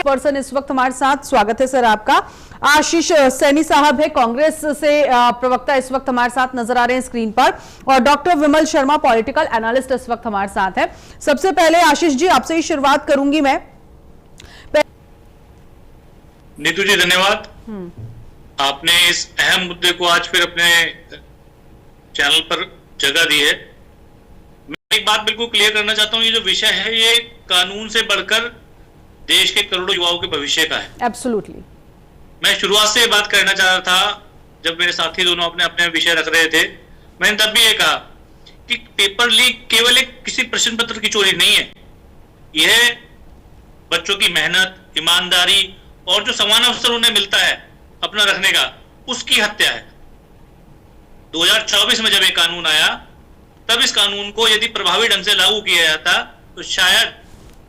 Person इस वक्त हमारे साथ, स्वागत है सर आपका। आशीष सैनी साहब है, कांग्रेस से प्रवक्ता इस वक्त हमारे साथ नजर आ रहे हैं स्क्रीन पर, और डॉक्टर विमल शर्मा पॉलिटिकल एनालिस्ट इस वक्त हमारे साथ है। सबसे पहले आशीष जी आपसे ही शुरुआत करूंगी मैं। नीतू जी धन्यवाद, आपने इस अहम मुद्दे को आज फिर अपने चैनल पर जगह दी है। मैं एक बात बिल्कुल क्लियर करना चाहता हूं, ये जो विषय है ये कानून से बढ़कर देश के करोड़ों युवाओं के भविष्य का है। एब्सोल्युटली। मैं शुरुआत से बात करना चाह रहा था, जब मेरे साथी दोनों अपने अपने विषय रख रहे थे, मैंने तब भी ये कहा कि पेपर लीक केवल एक किसी प्रश्न पत्र की चोरी नहीं है, यह बच्चों की मेहनत, ईमानदारी और जो समान अवसर उन्हें मिलता है अपना रखने का, उसकी हत्या है। 2024 में जब ये कानून आया, तब इस कानून को यदि प्रभावी ढंग से लागू किया जाता तो शायद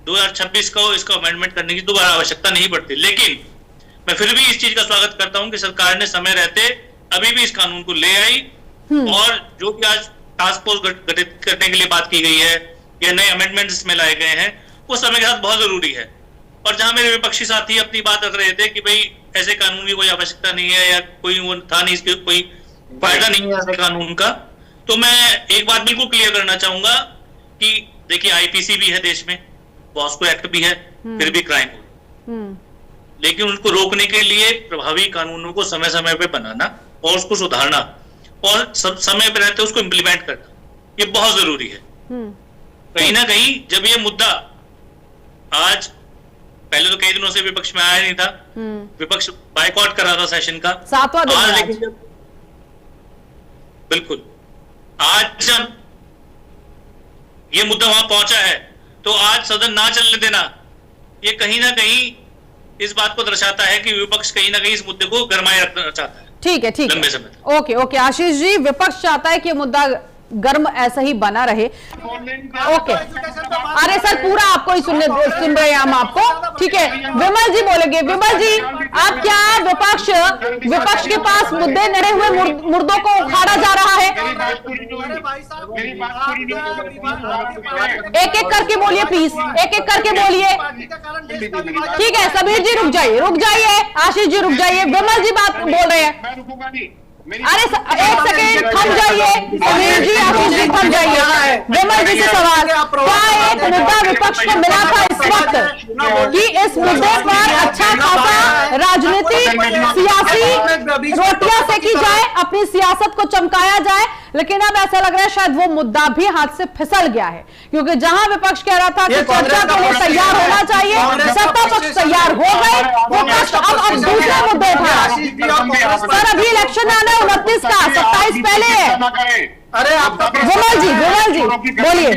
2026 को इसका अमेंडमेंट करने की दोबारा आवश्यकता नहीं पड़ती। लेकिन मैं फिर भी इस चीज का स्वागत करता हूं कि सरकार ने समय रहते अभी भी इस कानून को ले आई, और जो कि आज टास्क फोर्स गठित करने के लिए बात की गई है या नए अमेंडमेंट इसमें लाए गए हैं, वो समय के साथ बहुत जरूरी है। और जहां मेरे विपक्षी साथी अपनी बात रख रहे थे कि भाई ऐसे कानून की कोई आवश्यकता नहीं है या कोई वो था नहीं, इसके कोई फायदा नहीं है ऐसे कानून का, तो मैं एक बात बिल्कुल क्लियर करना चाहूंगा कि देखिए आईपीसी भी है देश में, पॉस्को एक्ट भी है, फिर भी क्राइम हो, लेकिन उनको रोकने के लिए प्रभावी कानूनों को समय समय पे बनाना और उसको सुधारना और समय पे रहते उसको इम्प्लीमेंट करना, ये बहुत जरूरी है। कहीं ना कहीं जब ये मुद्दा आज, पहले तो कई दिनों से विपक्ष में आया नहीं था, विपक्ष बायकॉट कर रहा था सेशन का, 7वां दिन आज लेकिन बिल्कुल आज जब ये मुद्दा वहां पहुंचा है तो आज सदन ना चलने देना, ये कहीं ना कहीं इस बात को दर्शाता है कि विपक्ष कहीं ना कहीं इस मुद्दे को गरमाए रखना चाहता है। ठीक है, ठीक लंबे है, समय। ओके ओके आशीष जी, विपक्ष चाहता है कि मुद्दा गर्म ऐसा ही बना रहे। ओके, अरे सर पूरा आपको ही सुन रहे हैं हम आपको, ठीक है। विमल जी बोलेंगे। विमल जी, आप क्या विपक्ष के पास मुद्दे नड़े हुए मुर्दों को उखाड़ा जा रहा है? एक एक करके बोलिए प्लीज, एक एक करके बोलिए। ठीक है समीर जी रुक जाइए, आशीष जी रुक जाइए, विमल जी बात बोल रहे हैं। अरे एक सेकेंड थम जाइए, समीर जी, आशीष जी थम जाइए। विमल जी से सवाल, क्या एक मुद्दा विपक्ष को मिला था इस वक्त कि इस मुद्दे पर अच्छा खासा राजनीतिक सियासी रोटियां सेकी जाए, अपनी सियासत को चमकाया जाए, लेकिन अब ऐसा लग रहा है शायद वो मुद्दा भी हाथ से फिसल गया है, क्योंकि जहां विपक्ष कह रहा था कि चर्चा के लिए तैयार होना चाहिए, सत्ता पक्ष तैयार हो गए, विपक्ष अब दूसरे मुद्दे उठा। सर अभी इलेक्शन आना है 29 का, 27 पहले है। अरे आपका विमल जी बोलिए।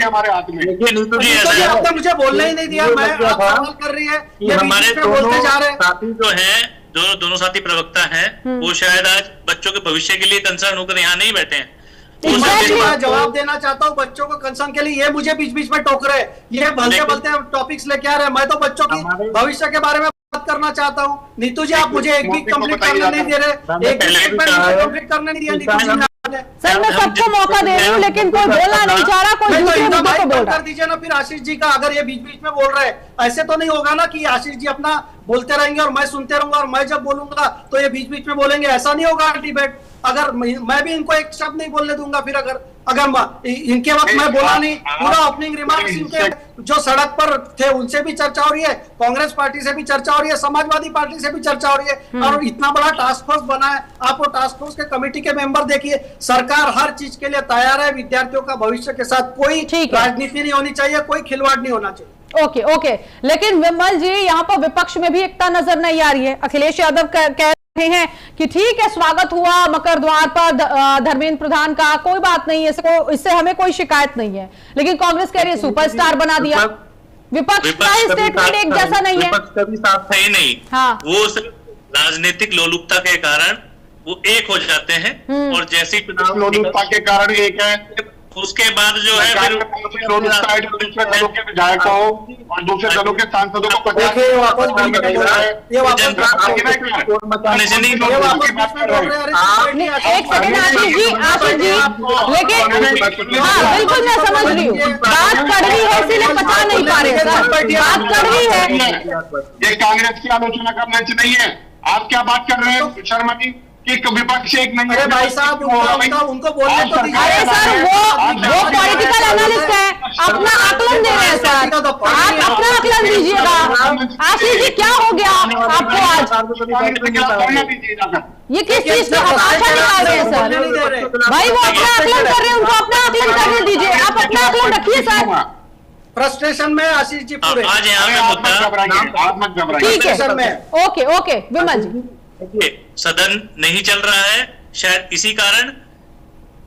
आपने मुझे बोलने ही नहीं दिया, मैं सवाल कर रही है, ये हमारे बोलते जा रहे हैं। साथी जो है, जो दोनों साथी प्रवक्ता हैं, वो शायद आज बच्चों के भविष्य के लिए कंसर्न होकर यहाँ नहीं बैठे हैं। मैं जवाब देना चाहता हूँ बच्चों को कंसर्न के लिए, ये मुझे बीच बीच में टोक रहे, ये भलते टॉपिक्स लेके आ रहे हैं। मैं तो बच्चों की भविष्य के बारे में बात करना चाहता हूँ। नीतू जी आप मुझे एक भी कंप्लीट करने नहीं दे रहे, एक भी कंप्लीट करने नहीं दिया नीतू जी ने। सर मैं सबको मौका दे रही हूँ, लेकिन कोई बोलना नहीं चाह रहा, कोई दूसरे मुद्दे को बोल रहा। कर दीजिए ना फिर आशीष जी का, अगर ये बीच बीच में बोल रहे हैं, ऐसे तो नहीं होगा ना कि आशीष जी अपना बोलते रहेंगे और मैं सुनते रहूंगा, और मैं जब बोलूंगा तो ये बीच बीच में बोलेंगे, ऐसा नहीं होगा डिबेट। अगर मैं भी इनको एक शब्द नहीं बोलने दूंगा, फिर अगर इनके वक्त मैं बोला नहीं, पूरा ओपनिंग रिमार्क्स इनके जो सड़क पर थे उनसे भी चर्चा हो रही है, कांग्रेस पार्टी से भी चर्चा हो रही है, समाजवादी पार्टी से भी चर्चा हो रही है, और इतना बड़ा टास्क फोर्स बना है। आप वो टास्क फोर्स के कमेटी के मेंबर देखिए, सरकार हर चीज के लिए तैयार है। विद्यार्थियों का भविष्य के साथ कोई राजनीति नहीं होनी चाहिए, कोई खिलवाड़ नहीं होना चाहिए। ओके, लेकिन विमल जी यहाँ पर विपक्ष में भी एकता नजर नहीं आ रही है। अखिलेश यादव कह रहे हैं कि ठीक है स्वागत हुआ मकर द्वार पर धर्मेंद्र प्रधान का, कोई बात नहीं है, इससे हमें कोई शिकायत नहीं है, लेकिन कांग्रेस कह रही है सुपरस्टार बना दिया। विपक्ष का स्टेटमेंट एक जैसा नहीं है, विपक्ष कभी साथ है ही नहीं। हाँ। वो राजनीतिक लोलुपता के कारण वो एक हो जाते हैं, और जैसे चुनाव लोलुपता के कारण एक है, उसके बाद जो है फिर दूसरे दलों के विधायकों और दूसरे दलों के सांसदों को देखिए ये वापस बीच में बोल रहे हैं, ये वापस जनता बीच में बोल रहे हैं, ये वापस बीच में बोल रहे हैं। अरे एक सेकंड आशीष जी, लेकिन हाँ बिल्कुल मैं समझ रही हूँ, बात कड़वी है इसीलिए बता नहीं पा रहे सर, बात कड़वी है। ये कांग्रेस की आलोचना का मंच नहीं है। आप क्या बात कर रहे हैं शर्मा जी कि विपक्ष एक नहीं है? अरे भाई साहब उनको बोलने तो दीजिए। अरे सर वो पॉलिटिकल एनालिस्ट है, अपना आकलन दे रहे हैं सर, आप अपना आकलन दीजिएगा। आशीष जी क्या हो गया आपको आज, ये किस चीज की हताशा निकाल रहे हैं सर? भाई वो अपना आकलन कर रहे हैं, उनको अपना आकलन करने दीजिए, आप अपना आकलन रखिए सर। फ्रस्ट्रेशन में आशीष जी पूरे आज यहाँ पे मुद्दा आप मत घबराइए। ठीक है, फ्रस्ट्रेशन में ओके ओके विमल जी, सदन नहीं चल रहा है, शायद इसी कारण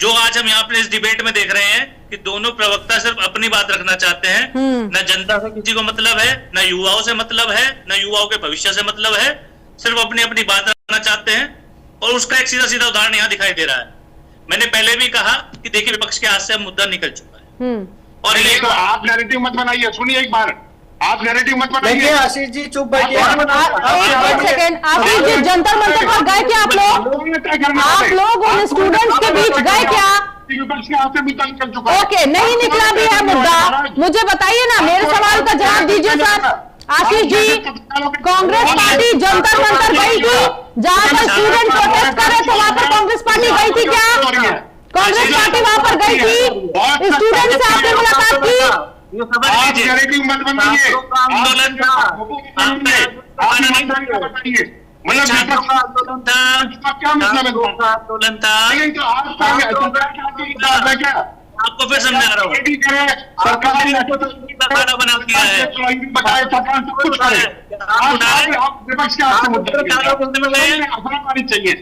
जो आज हम यहाँ पे इस डिबेट में देख रहे हैं कि दोनों प्रवक्ता सिर्फ अपनी बात रखना चाहते हैं, न जनता से किसी को मतलब है, न युवाओं से मतलब है, न युवाओं के भविष्य से मतलब है, सिर्फ अपनी अपनी बात रखना चाहते हैं। और उसका एक सीधा सीधा उदाहरण यहाँ दिखाई दे रहा है। मैंने पहले भी कहा कि देखिए विपक्ष के हाथ से मुद्दा निकल चुका है, और ये तो आप नैरेटिव मत बनाइए। सुनिए एक बार, आप नैरेटिव मत देखिए बनाइए। आशीष जी चुप बैठिए। एक सेकंड आशीष जी, जंतर मंतर पर गए क्या आप लोग उन स्टूडेंट्स के बीच गए क्या? विपक्ष के हाथ से मुद्दा निकल चुका है। ओके, नहीं निकला भी है मुद्दा, मुझे बताइए ना, मेरे सवाल का जवाब दीजिए सर। आशीष जी, कांग्रेस पार्टी जंतर मंतर गई थी, जहां पर स्टूडेंट प्रोटेस्ट कर रहे थे वहां पर कांग्रेस पार्टी गई थी क्या? कांग्रेस पार्टी वहां पर गई थी, स्टूडेंट से आपने मुलाकात की? आप नैरेटिव मत बनाइए। बताइए मतलब क्या मतलब है? क्या आपको फिर समझा रहा हूँ, सरकार ने बना दिया है, बताया सरकार सब कुछ करे। आप विपक्ष के हाथ से मुद्दा चाहिए।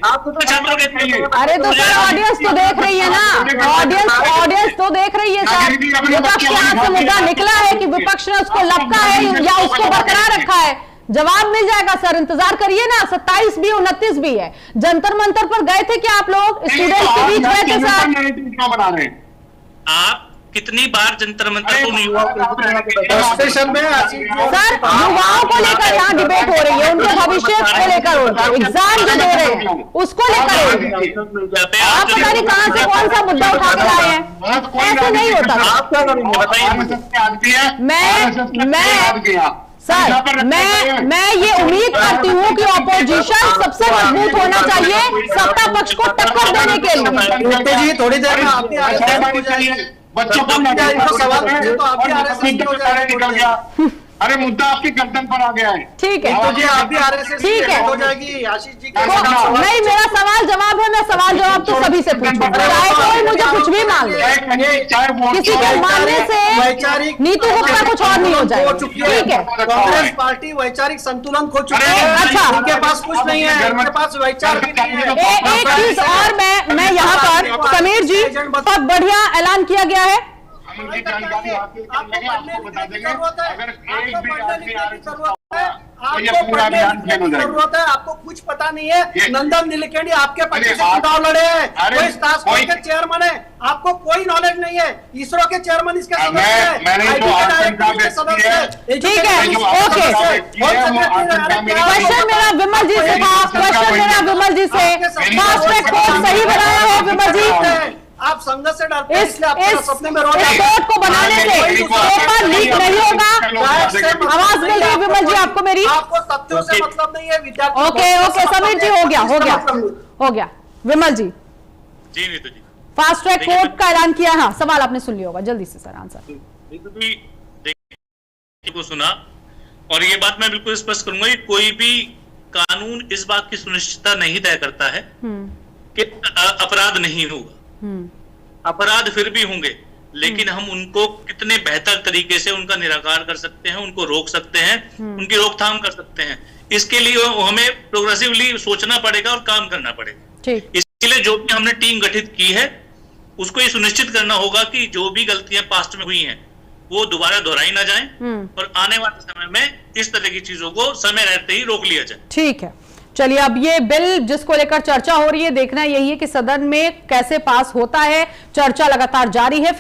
अरे तो सर ऑडियंस तो देख रही है ना, ऑडियंस तो देख रही है सर, विपक्ष के हाथ से मुद्दा निकला है कि विपक्ष ने उसको लपका है या उसको बरकरार रखा है? जवाब मिल जाएगा सर, इंतजार करिए ना। 27 भी 29 भी है। जंतर मंतर पर गए थे क्या आप लोग? स्टूडेंट्स के बीच गए थे सर? क्यों बना रहे हैं आप? कितनी बार जंतर मंतर को फ्रस्ट्रेशन में आशीष जी सर युवाओं को लेकर यहाँ डिबेट हो रही है, उनके भविष्य को लेकर हो रही है, एग्जाम जो दे रहे हैं उसको लेकर हो रही है। आप पता नहीं कहाँ से कौन सा मुद्दा उठा के लाए हैं, ऐसे नहीं होता सर। मैं ये उम्मीद करती हूँ कि ऑपोजिशन सबसे मजबूत होना चाहिए सत्ता पक्ष को टक्कर देने के लिए। जी थोड़ी देर में आप भी आरएसएस बच्चों को सवाल पूछे तो आप भी आरएसएस निकल गया। अरे मुद्दा आपके गर्दन पर आ गया है। ठीक है, तो जी आप भी आरएसएस ठीक है, हो जाएगी आशीष जी नहीं मेरा सवाल जवाब है, मैं सवाल जवाब तो सभी से पूछूं, चाहे कोई मुझे कुछ भी मांग ले, किसी के मानने से नीतू गुप्ता कुछ और नहीं हो जाए। ठीक है, कांग्रेस पार्टी वैचारिक संतुलन खो चुकी है। अच्छा, उनके पास कुछ नहीं है, उनके पास वैचार भी नहीं है। एक चीज और मैं यहाँ पर समीर जी बहुत बढ़िया ऐलान किया गया है। आपको बता देंगे अगर एक भी आदमी जरूरत है। आपको कुछ पता नहीं है। नंदन नीलकेणी आपके पक्ष से चुनाव लड़े हैं, कोई टास्क फोर्स के चेयरमैन है, आपको कोई नॉलेज नहीं है। इसरो के चेयरमैन इसके सदस्य हैं, आईटी के डायरेक्टर इसके सदस्य हैं। ठीक है, ओके। क्वेश्चन मेरा विमल जी से था, क्वेश्चन मेरा विमल जी से, फास्ट ट्रैक कोर्ट सही बनाया है विमल जी? आप संघर्ष से डरते हैं, इस इसलिए आपके सपने में रोज कोर्ट को बनाने से पेपर लीक नहीं होगा। आवाज मिल रही है विमल जी आपको मेरी? आपको तथ्यों से मतलब नहीं है, विद्यार्थी। ओके समीर जी, हो गया विमल जी। जी नीतू जी, फास्ट ट्रैक कोर्ट का ऐलान किया। हाँ, सवाल आपने सुन लिया होगा, जल्दी से सर आंसर। नीतू जी को सुना, और ये बात मैं बिल्कुल स्पष्ट करूंगा कि कोई भी कानून इस बात की सुनिश्चितता नहीं तय करता है कि अपराध नहीं होगा। अपराध फिर भी होंगे, लेकिन हम उनको कितने बेहतर तरीके से उनका निराकार कर सकते हैं, उनको रोक सकते हैं, उनकी रोकथाम कर सकते हैं। इसके लिए हमें प्रोग्रेसिवली सोचना पड़ेगा और काम करना पड़ेगा। इसके लिए जो भी हमने टीम गठित की है उसको ये सुनिश्चित करना होगा कि जो भी गलतियां पास्ट में हुई हैं वो दोबारा दोहराई ना जाएं, और आने वाले समय में इस तरह की चीजों को समय रहते ही रोक लिया जाए। ठीक है, चलिए, अब ये बिल जिसको लेकर चर्चा हो रही है, देखना यही है कि सदन में कैसे पास होता है। चर्चा लगातार जारी है।